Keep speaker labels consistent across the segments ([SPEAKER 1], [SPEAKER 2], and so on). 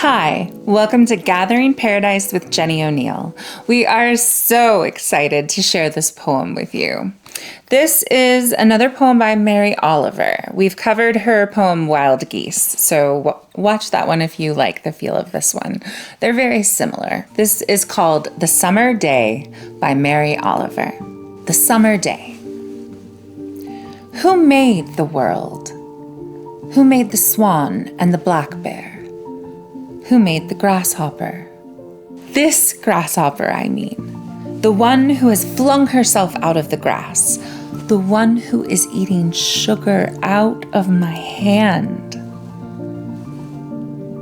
[SPEAKER 1] Hi, welcome to Gathering Paradise with Jenny O'Neill. We are so excited to share this poem with you. This is another poem by Mary Oliver. We've covered her poem Wild Geese, so watch that one if you like the feel of this one. They're very similar. This is called The Summer Day by Mary Oliver. The Summer Day. Who made the world? Who made the swan and the black bear? Who made the grasshopper? This grasshopper, I mean. The one who has flung herself out of the grass. The one who is eating sugar out of my hand.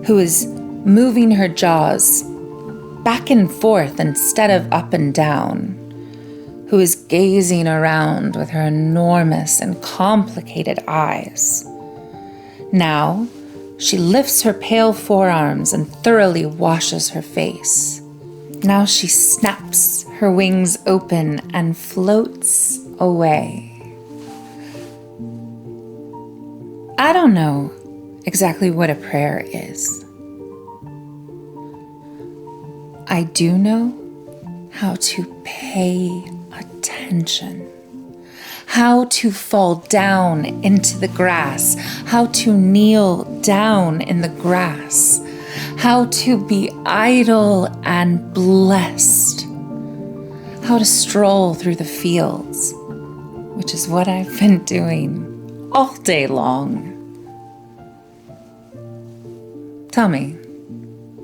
[SPEAKER 1] Who is moving her jaws back and forth instead of up and down. Who is gazing around with her enormous and complicated eyes. Now, she lifts her pale forearms and thoroughly washes her face. Now she snaps her wings open and floats away. I don't know exactly what a prayer is. I do know how to pay attention. How to fall down into the grass, how to kneel down in the grass, how to be idle and blessed, how to stroll through the fields, which is what I've been doing all day long. Tell me,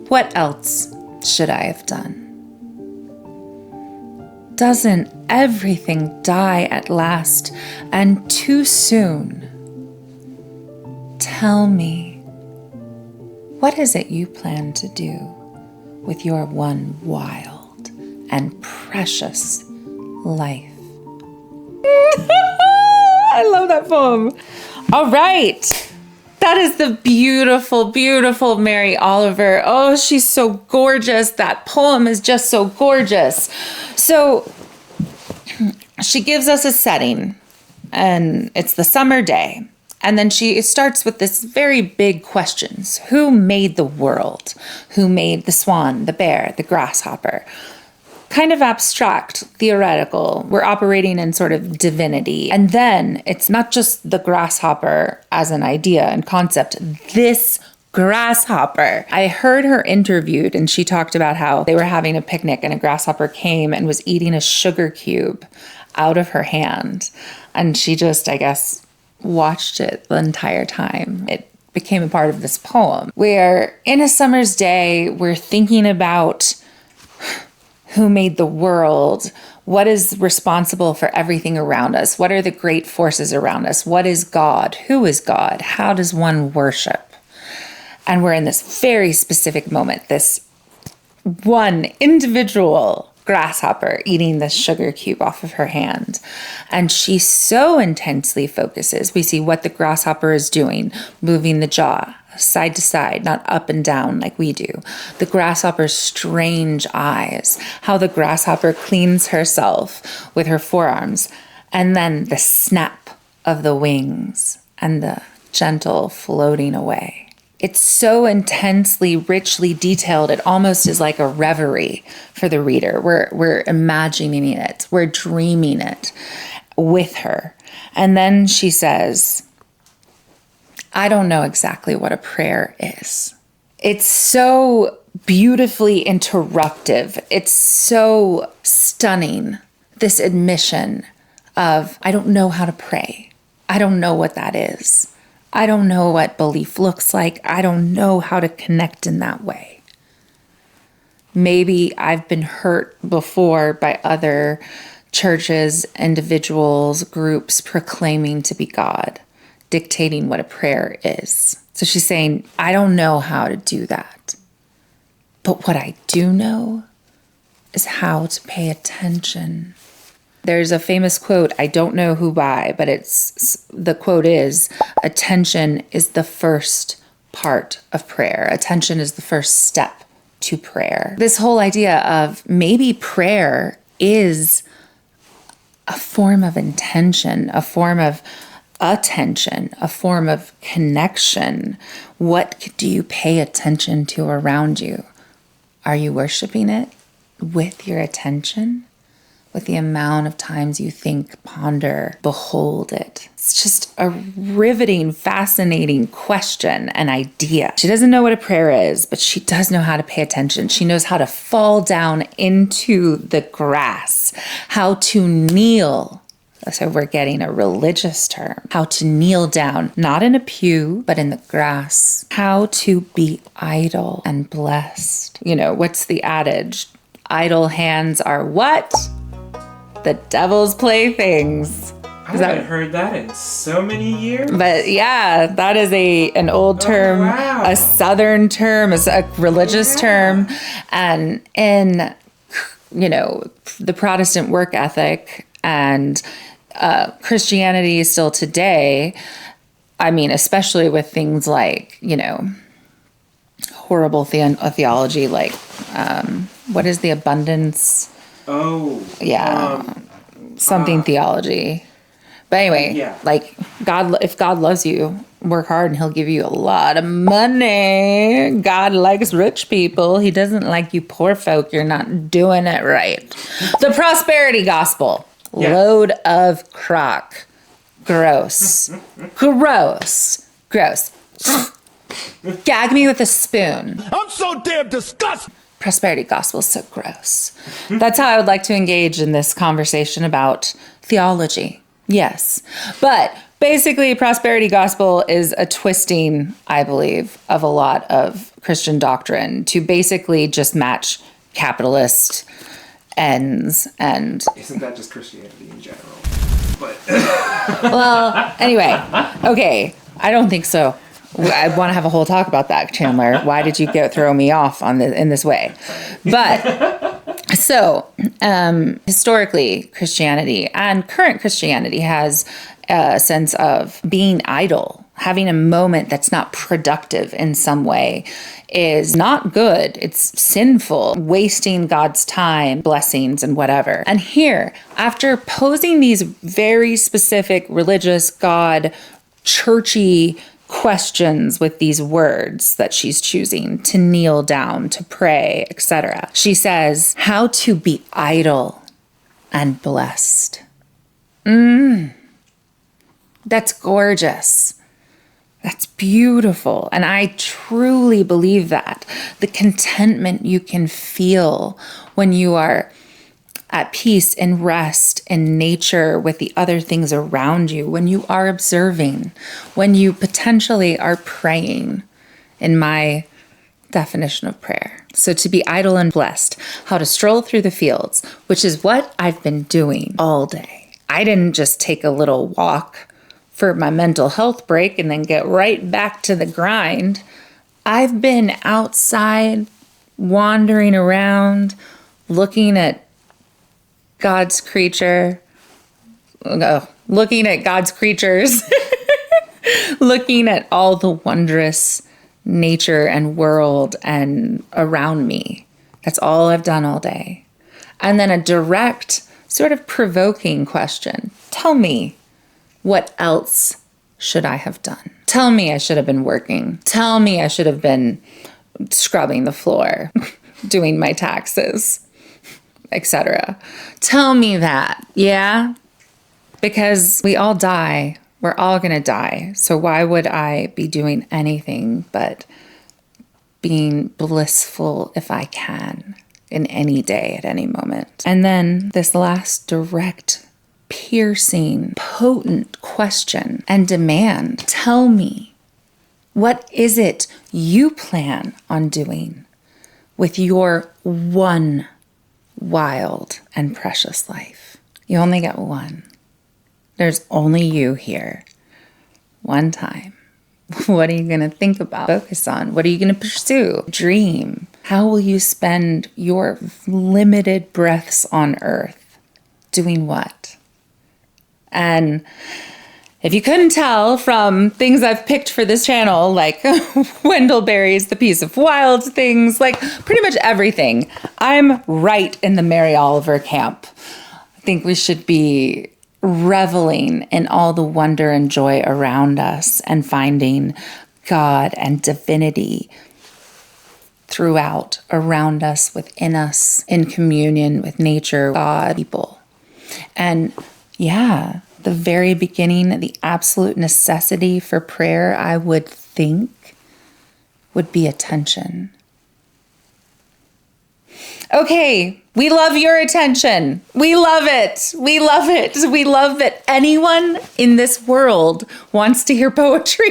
[SPEAKER 1] what else should I have done? Doesn't everything die at last and too soon? Tell me, what is it you plan to do with your one wild and precious life? I love that poem. All right. That is the beautiful, beautiful Mary Oliver. Oh, she's so gorgeous. That poem is just so gorgeous. So she gives us a setting, and it's the summer day. And then she starts with this very big questions. Who made the world? Who made the swan, the bear, the grasshopper? Kind of abstract, theoretical. We're operating in sort of divinity. And then it's not just the grasshopper as an idea and concept. This grasshopper. I heard her interviewed and she talked about how they were having a picnic and a grasshopper came and was eating a sugar cube out of her hand. And she just, I guess, watched it the entire time. It became a part of this poem. Where in a summer's day, we're thinking about who made the world, what is responsible for everything around us, what are the great forces around us, what is God, who is God, how does one worship? And we're in this very specific moment, this one individual grasshopper eating this sugar cube off of her hand. And she so intensely focuses. We see what the grasshopper is doing, moving the jaw side to side, not up and down like we do. The grasshopper's strange eyes, how the grasshopper cleans herself with her forearms, and then the snap of the wings and the gentle floating away. It's so intensely, richly detailed, it almost is like a reverie for the reader. We're imagining it, we're dreaming it with her. And then she says, I don't know exactly what a prayer is. It's so beautifully interruptive. It's so stunning, this admission of, I don't know how to pray. I don't know what that is. I don't know what belief looks like. I don't know how to connect in that way. Maybe I've been hurt before by other churches, individuals, groups proclaiming to be God, dictating what a prayer is. So she's saying, I don't know how to do that. But what I do know is how to pay attention. There's a famous quote, I don't know who by, but the quote is, attention is the first part of prayer. Attention is the first step to prayer. This whole idea of maybe prayer is a form of intention, a form of attention, a form of connection. What do you pay attention to around you? Are you worshiping it with your attention? With the amount of times you think, ponder, behold it. It's just a riveting, fascinating question and idea. She doesn't know what a prayer is, but she does know how to pay attention. She knows how to fall down into the grass, how to kneel. So we're getting a religious term. How to kneel down, not in a pew, but in the grass. How to be idle and blessed. You know, what's the adage? Idle hands are what? The devil's playthings.
[SPEAKER 2] I haven't heard that in so many years.
[SPEAKER 1] But yeah, that is an old term,
[SPEAKER 2] wow.
[SPEAKER 1] A Southern term, a religious term. And in, the Protestant work ethic and Christianity still today, I mean, especially with things like, horrible theology, like what is the abundance?
[SPEAKER 2] Oh.
[SPEAKER 1] Yeah. Something theology. But anyway, like if God loves you, work hard and he'll give you a lot of money. God likes rich people. He doesn't like you poor folk. You're not doing it right. The prosperity gospel. Yeah. Load of crock. Gross. Gross. Gag me with a spoon.
[SPEAKER 3] I'm so damn disgusted.
[SPEAKER 1] Prosperity gospel is so gross. That's how I would like to engage in this conversation about theology. Yes. But basically, prosperity gospel is a twisting, I believe, of a lot of Christian doctrine to basically just match capitalist ends. And
[SPEAKER 2] isn't that just Christianity in general? But
[SPEAKER 1] well, anyway, okay. I don't think so. I want to have a whole talk about that, Chandler. Why did you throw me off in this way? But so historically, Christianity and current Christianity has a sense of being idle, having a moment that's not productive in some way is not good. It's sinful, wasting God's time, blessings, and whatever. And here, after posing these very specific religious, God, churchy questions with these words that she's choosing to kneel down, to pray, etc. She says, how to be idle and blessed. That's gorgeous. That's beautiful. And I truly believe that. The contentment you can feel when you are at peace and rest in nature with the other things around you, when you are observing, when you potentially are praying, in my definition of prayer. So to be idle and blessed, how to stroll through the fields, which is what I've been doing all day. I didn't just take a little walk for my mental health break and then get right back to the grind. I've been outside, wandering around, looking at God's creatures, looking at all the wondrous nature and world and around me. That's all I've done all day. And then a direct, sort of provoking question. Tell me, what else should I have done? Tell me I should have been working. Tell me I should have been scrubbing the floor, doing my taxes, etc. Tell me that, yeah? Because we all die. We're all going to die. So why would I be doing anything but being blissful if I can in any day at any moment? And then this last direct, piercing, potent question and demand. Tell me, what is it you plan on doing with your one wild and precious life? You only get one. There's only you here. One time. What are you going to think about? Focus on? What are you going to pursue? Dream. How will you spend your limited breaths on earth? Doing what? And if you couldn't tell from things I've picked for this channel, like Wendellberry's The Piece of Wild things, like pretty much everything, I'm right in the Mary Oliver camp. I think we should be reveling in all the wonder and joy around us and finding God and divinity throughout, around us, within us, in communion with nature, God, people. And yeah, the very beginning, the absolute necessity for prayer, I would think, would be attention. Okay, we love your attention. We love it. We love it. We love that anyone in this world wants to hear poetry.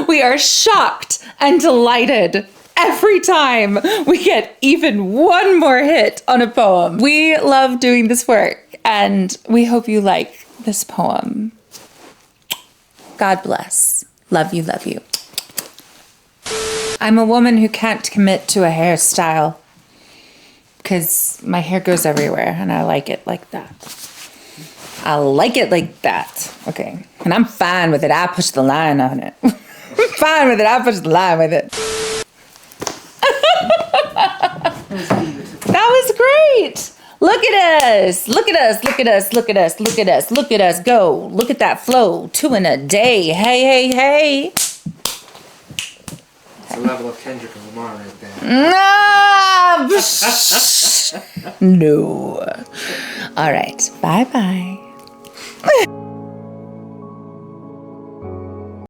[SPEAKER 1] We are shocked and delighted every time we get even one more hit on a poem. We love doing this work, and we hope you like this poem. God bless. Love you, love you. I'm a woman who can't commit to a hairstyle because my hair goes everywhere and I like it like that. I like it like that. Okay. And I'm fine with it. I push the line on it. I'm fine with it. I push the line with it. That was great. Look at us. Look at us. Look at us. Look at us. Look at us. Look at us go. Look at that flow. 2 in a day. Hey, hey, hey.
[SPEAKER 2] It's a level of Kendrick Lamar right there.
[SPEAKER 1] No. All right. Bye-bye.